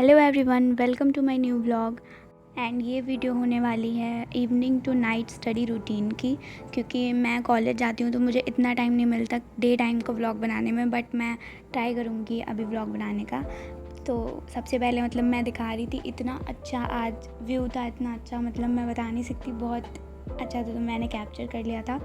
Hello everyone, welcome to my new vlog. And ये video होने वाली है evening to night study routine की, क्योंकि मैं कॉलेज जाती हूँ तो मुझे इतना टाइम नहीं मिलता डे टाइम को व्लॉग बनाने में, बट मैं ट्राई करूँगी अभी व्लॉग बनाने का। तो सबसे पहले मैं दिखा रही थी, इतना अच्छा आज व्यू था, इतना अच्छा मैं बता नहीं सकती, बहुत अच्छा था। तो मैंने कैप्चर कर लिया था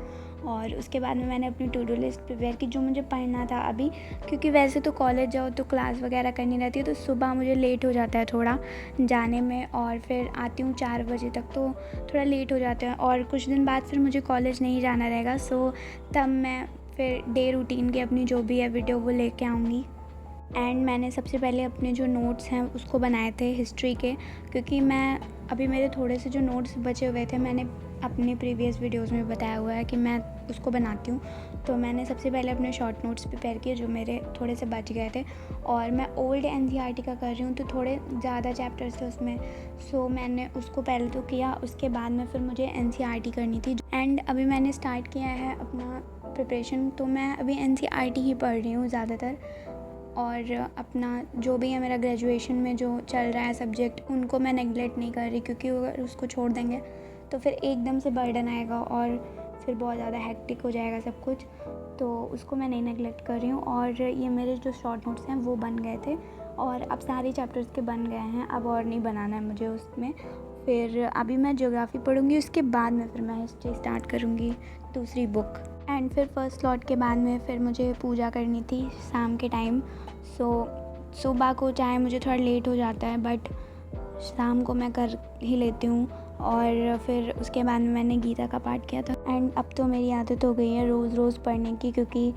और उसके बाद में मैंने अपनी टू डू लिस्ट प्रिपेयर की जो मुझे पढ़ना था अभी, क्योंकि वैसे तो कॉलेज जाओ तो क्लास वगैरह करनी रहती है, तो सुबह मुझे लेट हो जाता है थोड़ा जाने में, और फिर आती हूँ 4 बजे तक, तो थोड़ा लेट हो जाता है। और कुछ दिन बाद फिर मुझे कॉलेज नहीं जाना रहेगा, सो तब मैं फिर डे रूटीन की अपनी जो भी है वीडियो वो लेके आऊँगी। एंड मैंने सबसे पहले अपने जो नोट्स हैं उसको बनाए थे हिस्ट्री के, क्योंकि मैं अभी मेरे थोड़े से जो नोट्स बचे हुए थे, मैंने अपने प्रीवियस वीडियोस में बताया हुआ है कि मैं उसको बनाती हूँ। तो मैंने सबसे पहले अपने शॉर्ट नोट्स प्रिपेयर किए जो मेरे थोड़े से बच गए थे, और मैं ओल्ड एनसीईआरटी का कर रही हूँ तो थोड़े ज़्यादा चैप्टर्स थे उसमें, सो मैंने उसको पहले तो किया, उसके बाद में फिर मुझे एनसीईआरटी करनी थी। एंड अभी मैंने स्टार्ट किया है अपना प्रिपरेशन, तो मैं अभी एनसीईआरटी ही पढ़ रही हूँ ज़्यादातर, और अपना जो भी है मेरा ग्रेजुएशन में जो चल रहा है सब्जेक्ट, उनको मैं नेगलेक्ट नहीं कर रही, क्योंकि अगर उसको छोड़ देंगे तो फिर एकदम से बर्डन आएगा और फिर बहुत ज़्यादा हेक्टिक हो जाएगा सब कुछ, तो उसको मैं नहीं नेगलेक्ट कर रही हूँ। और ये मेरे जो शॉर्ट नोट्स हैं वो बन गए थे, और अब सारे चैप्टर्स के बन गए हैं, अब और नहीं बनाना है मुझे उसमें। फिर अभी मैं ज्योग्राफी पढ़ूँगी, उसके बाद में फिर मैं हिस्ट्री स्टार्ट करूँगी, दूसरी बुक। एंड फिर फर्स्ट स्लॉट के बाद में फिर मुझे पूजा करनी थी शाम के टाइम। सो सुबह को चाहे मुझे थोड़ा लेट हो जाता है, बट शाम को मैं कर ही लेती हूँ। और फिर उसके बाद में मैंने गीता का पाठ किया था। एंड अब तो मेरी आदत हो गई है रोज़ रोज़ पढ़ने की, क्योंकि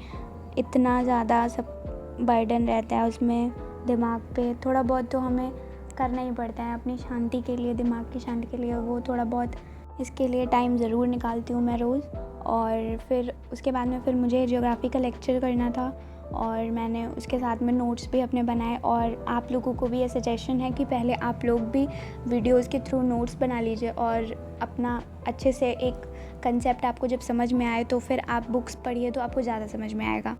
इतना ज़्यादा सब बर्डन रहता है उसमें दिमाग पे, थोड़ा बहुत तो हमें करना ही पड़ता है अपनी शांति के लिए, दिमाग की शांति के लिए, वो थोड़ा बहुत इसके लिए टाइम ज़रूर निकालती हूँ मैं रोज़। और फिर उसके बाद में फिर मुझे ज्योग्राफी का लेक्चर करना था, और मैंने उसके साथ में नोट्स भी अपने बनाए। और आप लोगों को भी ये सजेशन है कि पहले आप लोग भी वीडियोस के थ्रू नोट्स बना लीजिए, और अपना अच्छे से एक कंसेप्ट आपको जब समझ में आए तो फिर आप बुक्स पढ़िए तो आपको ज़्यादा समझ में आएगा।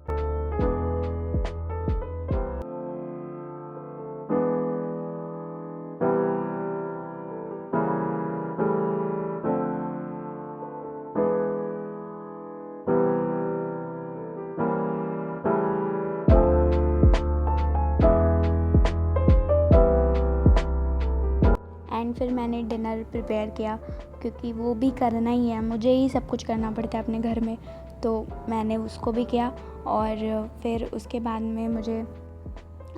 एंड फिर मैंने डिनर प्रिपेयर किया, क्योंकि वो भी करना ही है, मुझे ही सब कुछ करना पड़ता है अपने घर में, तो मैंने उसको भी किया। और फिर उसके बाद में मुझे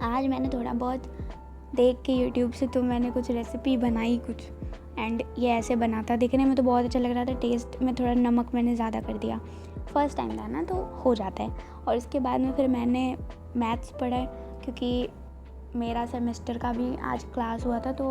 आज मैंने थोड़ा बहुत देख के यूट्यूब से, तो मैंने कुछ रेसिपी बनाई कुछ, एंड ये ऐसे बना था, दिखने में तो बहुत अच्छा लग रहा था, टेस्ट में थोड़ा नमक मैंने ज़्यादा कर दिया, फर्स्ट टाइम था ना तो हो जाता है। और उसके बाद में फिर मैंने मैथ्स पढ़ा, क्योंकि मेरा सेमेस्टर का भी आज क्लास हुआ था, तो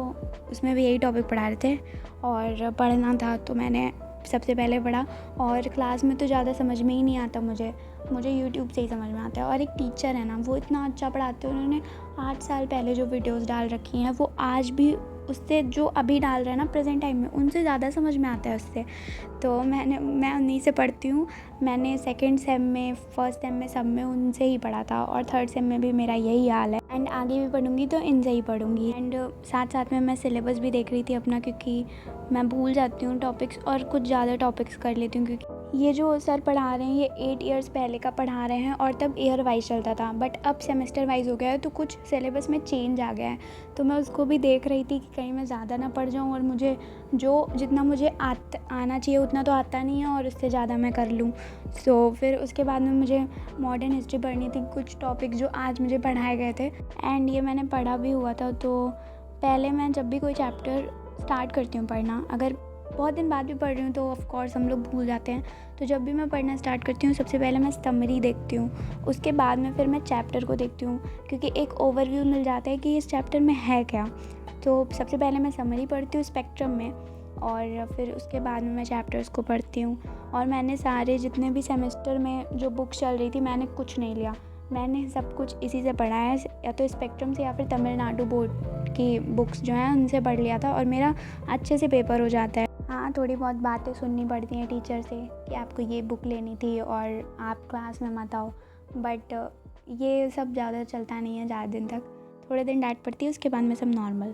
उसमें भी यही टॉपिक पढ़ा रहे थे और पढ़ना था, तो मैंने सबसे पहले पढ़ा। और क्लास में तो ज़्यादा समझ में ही नहीं आता मुझे यूट्यूब से ही समझ में आता है। और एक टीचर है ना, वो इतना अच्छा पढ़ाते हैं, उन्होंने 8 साल पहले जो वीडियोस डाल रखी हैं वो आज भी उससे जो अभी डाल रहे हैं ना प्रेजेंट टाइम में, उनसे ज़्यादा समझ में आता है उससे। तो मैं उन्हीं से पढ़ती हूँ। मैंने सेकंड सेम में, फर्स्ट सेम में, सब में उनसे ही पढ़ा था, और थर्ड सेम में भी मेरा यही हाल है, एंड आगे भी पढ़ूँगी तो इनसे ही पढ़ूँगी। एंड साथ साथ में मैं सिलेबस भी देख रही थी अपना, क्योंकि मैं भूल जाती हूँ टॉपिक्स और कुछ ज़्यादा टॉपिक्स कर लेती हूँ, क्योंकि ये जो सर पढ़ा रहे हैं ये 8 ईयर्स पहले का पढ़ा रहे हैं, और तब ईयर वाइज चलता था, बट अब सेमेस्टर वाइज हो गया है, तो कुछ सिलेबस में चेंज आ गया है। तो मैं उसको भी देख रही थी कि कहीं मैं ज़्यादा ना पढ़ जाऊँ, और मुझे जितना मुझे आना चाहिए उतना तो आता नहीं है, और उससे ज़्यादा मैं कर लूँ। सो फिर उसके बाद में मुझे मॉडर्न हिस्ट्री पढ़नी थी, कुछ टॉपिक जो आज मुझे पढ़ाए गए थे, एंड ये मैंने पढ़ा भी हुआ था। तो पहले मैं जब भी कोई चैप्टर स्टार्ट करती हूँ पढ़ना, अगर बहुत दिन बाद भी पढ़ रही हूँ तो ऑफ कोर्स हम लोग भूल जाते हैं, तो जब भी मैं पढ़ना स्टार्ट करती हूँ सबसे पहले मैं समरी देखती हूँ, उसके बाद में फिर मैं चैप्टर को देखती हूँ, क्योंकि एक ओवरव्यू मिल जाता है कि इस चैप्टर में है क्या। तो सबसे पहले मैं समरी पढ़ती हूँ स्पेक्ट्रम में, और फिर उसके बाद में मैं चैप्टर्स को पढ़ती हूँ। और मैंने सारे जितने भी सेमेस्टर में जो बुक चल रही थी, मैंने कुछ नहीं लिया, मैंने सब कुछ इसी से पढ़ा है, या तो स्पेक्ट्रम से या फिर तमिलनाडु बोर्ड की बुक्स जो हैं उनसे पढ़ लिया था, और मेरा अच्छे से पेपर हो जाता है। हाँ, थोड़ी बहुत बातें सुननी पड़ती हैं टीचर से कि आपको ये बुक लेनी थी और आप क्लास में मत आओ, बट ये सब ज़्यादा चलता नहीं है ज़्यादा दिन तक। थोड़े दिन डांट पड़ती है, उसके बाद में सब नॉर्मल।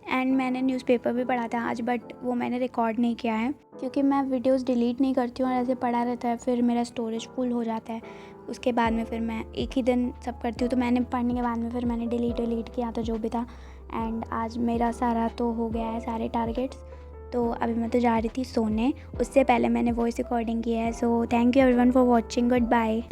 एंड मैंने न्यूज़पेपर भी पढ़ा था आज, बट वो मैंने रिकॉर्ड नहीं किया है क्योंकि मैं वीडियोस डिलीट नहीं करती हूँ और ऐसे पड़ा रहता है, फिर मेरा स्टोरेज फुल हो जाता है। उसके बाद में फिर मैं एक ही दिन सब करती हूँ, तो मैंने पढ़ने के बाद में फिर मैंने डिलीट किया तो जो भी था। एंड आज मेरा सारा तो हो गया है, सारे टारगेट्स। तो अभी मैं तो जा रही थी सोने, उससे पहले मैंने वॉइस रिकॉर्डिंग किया है। So thank you everyone for watching, good bye.